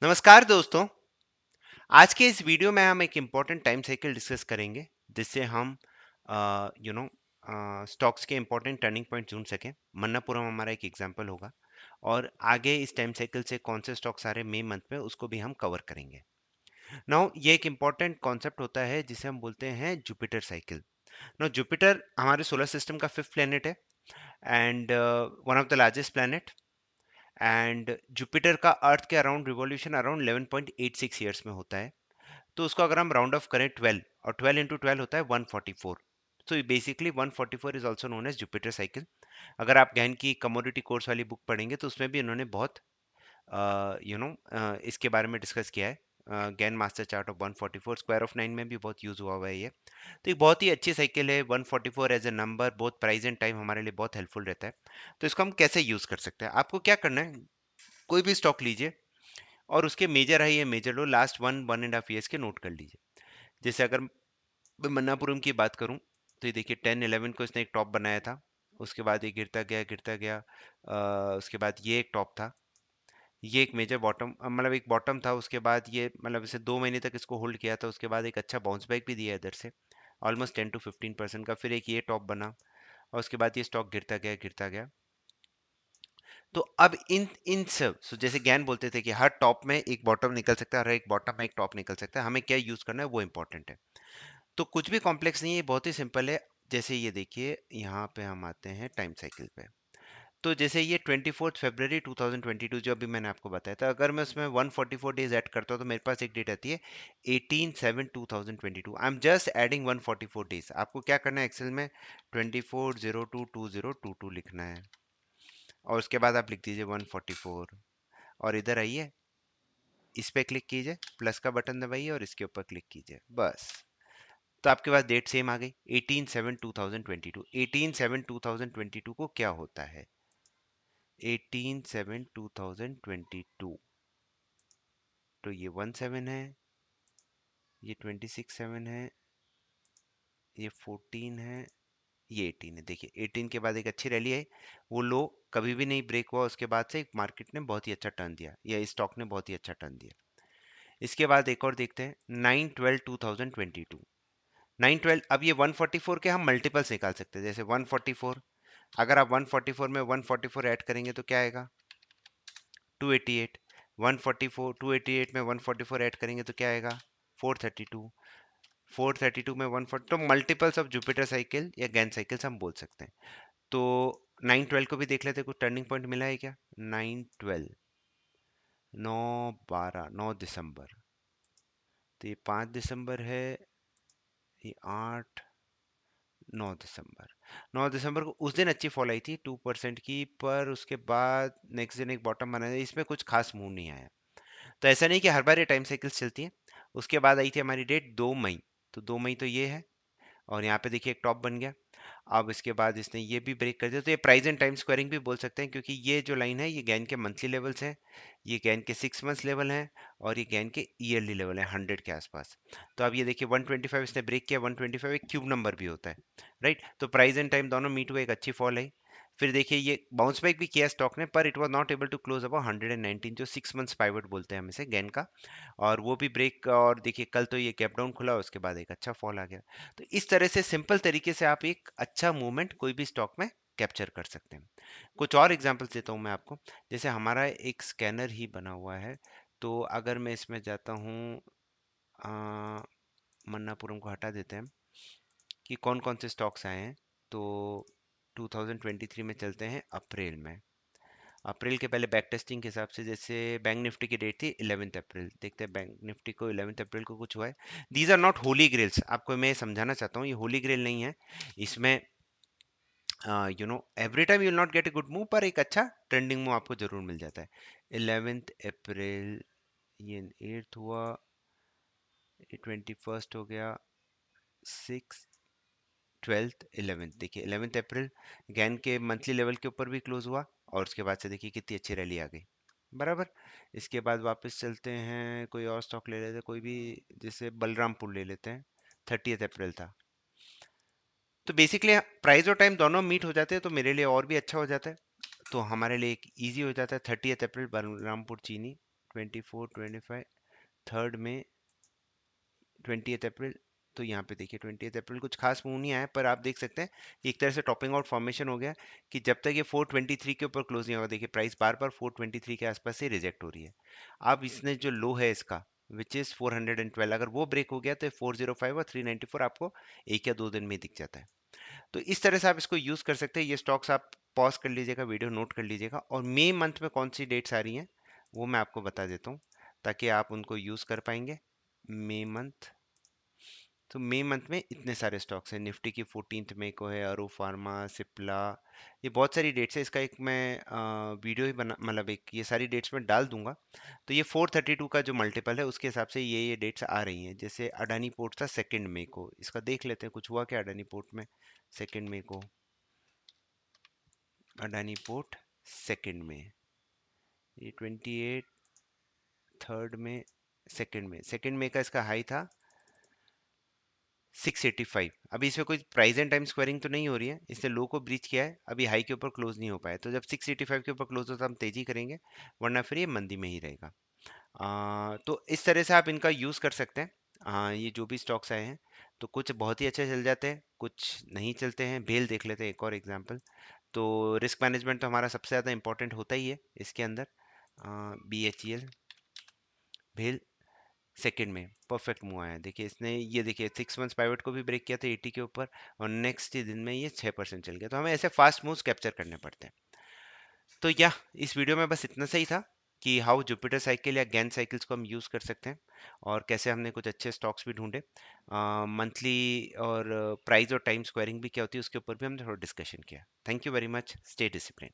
नमस्कार दोस्तों। आज के इस वीडियो में हम एक इम्पॉर्टेंट टाइम साइकिल डिस्कस करेंगे जिससे हम स्टॉक्स के इम्पॉर्टेंट टर्निंग पॉइंट चुन सकें। मन्नापुरम हमारा एक एग्जांपल होगा और आगे इस टाइम साइकिल से कौन से स्टॉक्स आ रहे मई मंथ में उसको भी हम कवर करेंगे। नाउ ये एक इम्पॉर्टेंट कॉन्सेप्ट होता है जिसे हम बोलते हैं जुपिटर साइकिल। नाउ जुपिटर हमारे सोलर सिस्टम का फिफ्थ प्लेनेट है and one of the largest planet. And Jupiter का अर्थ के अराउंड रिवॉल्यूशन अराउंड 11.86 ईयर्स में होता है। तो उसको अगर हम राउंड ऑफ करें 12 और 12 इंटू 12 होता है 144। So basically 144 is also known as Jupiter cycle. अगर आप गहन की कमोडिटी कोर्स वाली बुक पढ़ेंगे तो उसमें भी इन्होंने बहुत इसके बारे में डिस्कस किया है। Gann master chart of 144 square of 9 में भी बहुत यूज हुआ हुआ है ये। तो एक बहुत ही अच्छी साइकिल है 144 एज ए नंबर, बहुत प्राइस एंड टाइम हमारे लिए बहुत हेल्पफुल रहता है। तो इसको हम कैसे यूज कर सकते हैं, आपको क्या करना है, कोई भी स्टॉक लीजिए और उसके मेजर हाई या मेजर लो लास्ट 1.5 ईयर्स के नोट कर लीजिए। जैसे अगर मैं मन्नापुरम की बात करूं तो ये देखिए 10-11 को इसने एक टॉप बनाया था। उसके बाद ये गिरता गया गिरता गया। उसके बाद ये एक टॉप था, ये एक मेजर बॉटम, मतलब एक बॉटम था। उसके बाद ये मतलब इसे 2 महीने तक इसको होल्ड किया था। उसके बाद एक अच्छा बाउंस बैक भी दिया इधर से ऑलमोस्ट 10 to 15% का। फिर एक ये टॉप बना और उसके बाद ये स्टॉक गिरता गया गिरता गया। तो अब इन इन सब जैसे ज्ञान बोलते थे कि हर टॉप में एक बॉटम निकल सकता है, हर एक बॉटम में एक टॉप निकल सकता है, हमें क्या यूज करना है वो इंपॉर्टेंट है। तो कुछ भी कॉम्प्लेक्स नहीं है, बहुत ही सिंपल है। जैसे ये देखिए यहाँ पे हम आते हैं टाइम साइकिल पे। तो जैसे ये 24 फरवरी 2022 जो अभी मैंने आपको बताया था, अगर मैं उसमें 144 डेज ऐड करता हूँ तो मेरे पास एक डेट आती है 18/7/2022। I am just adding 144 days. आपको क्या करना है, एक्सेल में 24/02/2022 लिखना है और उसके बाद आप लिख दीजिए 144 और इधर आइए, इस पे क्लिक कीजिए, प्लस का बटन दबाइए और इसके ऊपर क्लिक कीजिए, बस। तो आपके पास डेट सेम आ गई 18/7/2022। 18/7/2022 को क्या होता है, 18/7/2022, तो ये 17 है, ये 26/7 है, ये 14 है, ये 18 है। देखिए 18 के बाद एक अच्छी रैली है, वो लो कभी भी नहीं ब्रेक हुआ। उसके बाद से मार्केट ने बहुत ही अच्छा टर्न दिया, या स्टॉक ने बहुत ही अच्छा टर्न दिया। इसके बाद एक और देखते हैं 9/12/2022। 9/12, अब ये 144 के हम मल्टीपल्स निकाल सकते हैं। जैसे 144, अगर आप 144 में 144 ऐड करेंगे तो क्या आएगा, 288। 144 288 में 144 ऐड करेंगे तो क्या आएगा, 432। 432 में 140, तो मल्टीपल्स ऑफ जुपिटर साइकिल या गैन साइकिल्स हम बोल सकते हैं। तो 9/12 को भी देख लेते हैं, कुछ टर्निंग पॉइंट मिला है क्या। 9/12, 9/12, 9 दिसंबर, तो ये 5 दिसंबर है, ये 8, 9 दिसंबर। 9 दिसंबर को उस दिन अच्छी फॉल आई थी 2% की, पर उसके बाद नेक्स्ट दिन एक बॉटम बना है, इसमें कुछ खास मूव नहीं आया। तो ऐसा नहीं कि हर बार ये टाइम साइकिल्स चलती है। उसके बाद आई थी हमारी डेट 2 मई, तो 2 मई तो ये है और यहाँ पे देखिए एक टॉप बन गया। अब इसके बाद इसने ये भी ब्रेक कर दिया, तो ये प्राइस एंड टाइम स्क्वायरिंग भी बोल सकते हैं, क्योंकि ये जो लाइन है ये गैन के मंथली लेवल्स हैं, ये गैन के 6 मंथ्स लेवल हैं और ये गैन के ईयरली लेवल है 100 के आसपास। तो अब ये देखिए 125 इसने ब्रेक किया, 125 एक क्यूब नंबर भी होता है, राइट। तो प्राइस एंड टाइम दोनों मीट हुए, एक अच्छी फॉल है। फिर देखिए ये बाउंस बैक भी किया स्टॉक ने, पर it was not able to close about 119, जो 6 मंथ्स पाइवट बोलते हैं हम इसे गैन का, और वो भी ब्रेक। और देखिए कल तो ये गैप डाउन खुला, उसके बाद एक अच्छा फॉल आ गया। तो इस तरह से सिंपल तरीके से आप एक अच्छा मूवमेंट कोई भी स्टॉक में कैप्चर कर सकते हैं। कुछ और एग्जांपल्स देता हूं मैं आपको। जैसे हमारा एक स्कैनर ही बना हुआ है, तो अगर मैं इसमें जाता हूं, मन्नापुरम को हटा देते हैं कि कौन कौन से स्टॉक्स आए हैं। तो 2023 में चलते हैं अप्रैल में। अप्रैल के पहले बैक टेस्टिंग के हिसाब से, जैसे बैंक निफ्टी की डेट थी 11 अप्रैल, देखते हैं बैंक निफ्टी को 11 अप्रैल को कुछ हुआ है। दीज आर नॉट होली ग्रेल्स, आपको मैं समझाना चाहता हूँ, ये होली ग्रेल नहीं है। इसमें every time you will not gate a good move, पर एक अच्छा ट्रेंडिंग मूव आपको जरूर मिल जाता है। 11 अप्रैल, ये 8th हुआ, ये 21st हो गया, 6, 12th, 11th। देखिए 11 अप्रैल गैन के मंथली लेवल के ऊपर भी क्लोज हुआ और उसके बाद से देखिए कितनी अच्छी रैली आ गई, बराबर। इसके बाद वापस चलते हैं, कोई और स्टॉक ले लेते हैं, कोई भी, जैसे बलरामपुर ले लेते हैं, 30th अप्रैल था। तो बेसिकली प्राइस और टाइम दोनों मीट हो जाते हैं, तो मेरे लिए और भी अच्छा हो जाता है। तो हमारे लिए एक ईजी हो जाता है 30th अप्रैल बलरामपुर चीनी। 24, 25, थर्ड में, 20 अप्रैल। तो यहाँ पे देखिए 20 अप्रैल कुछ खास मूव नहीं आया, पर आप देख सकते हैं एक तरह से टॉपिंग आउट फॉर्मेशन हो गया कि जब तक ये 423 के ऊपर क्लोज नहीं होगा, देखिए प्राइस बार बार 423 के आसपास से रिजेक्ट हो रही है। अब इसने जो लो है इसका विच इज़ 412, अगर वो ब्रेक हो गया तो 405 और 394 आपको एक या दो दिन में दिख जाता है। तो इस तरह से आप इसको यूज़ कर सकते हैं। ये स्टॉक्स आप पॉज कर लीजिएगा, वीडियो नोट कर लीजिएगा, और मई मंथ में कौन सी डेट्स आ रही हैं वो मैं आपको बता देता हूँ ताकि आप उनको यूज़ कर पाएंगे। मई मंथ, तो मई मंथ में इतने सारे स्टॉक्स हैं। निफ्टी की 14th मई को है, अरो फार्मा, सिप्ला, ये बहुत सारी डेट्स है। इसका एक मैं वीडियो ही बना, मतलब एक ये सारी डेट्स में डाल दूंगा। तो ये 432 का जो मल्टीपल है उसके हिसाब से ये डेट्स आ रही हैं। जैसे अडानी पोर्ट था 2 मई को, इसका देख लेते हैं कुछ हुआ क्या अडानी पोर्ट में 2 मई को। अडानी पोर्ट 2 मई, ये 28, थर्ड में, 2 मई का इसका हाई था 685। अभी इसमें कोई प्राइस एंड टाइम स्क्वायरिंग तो नहीं हो रही है, इसने लो को ब्रीच किया है, अभी हाई के ऊपर क्लोज नहीं हो पाया। तो जब 685 के ऊपर क्लोज हो तो हम तेजी करेंगे, वरना फिर ये मंदी में ही रहेगा। तो इस तरह से आप इनका यूज़ कर सकते हैं। ये जो भी स्टॉक्स आए हैं, तो कुछ बहुत ही अच्छे चल जाते हैं, कुछ नहीं चलते हैं। बेल देख लेते हैं, एक और एग्जांपल। तो रिस्क मैनेजमेंट तो हमारा सबसे ज़्यादा इंपॉर्टेंट होता ही है इसके अंदर। BHEL, भेल 2 में परफेक्ट मूव आया है। देखिए इसने, ये देखिए 6 मंथ्स पाइवट को भी ब्रेक किया था 80 के ऊपर, और नेक्स्ट ही दिन में ये 6% चल गया। तो हमें ऐसे फास्ट मूव्स कैप्चर करने पड़ते हैं। तो या इस वीडियो में बस इतना सही था कि हाउ जुपिटर साइकिल या गैन साइकिल्स को हम यूज़ कर सकते हैं, और कैसे हमने कुछ अच्छे स्टॉक्स भी ढूंढे। मंथली और प्राइस और टाइम स्क्वायरिंग भी क्या होती है उसके ऊपर भी हमने थोड़ा डिस्कशन किया। Thank you very much, stay discipline.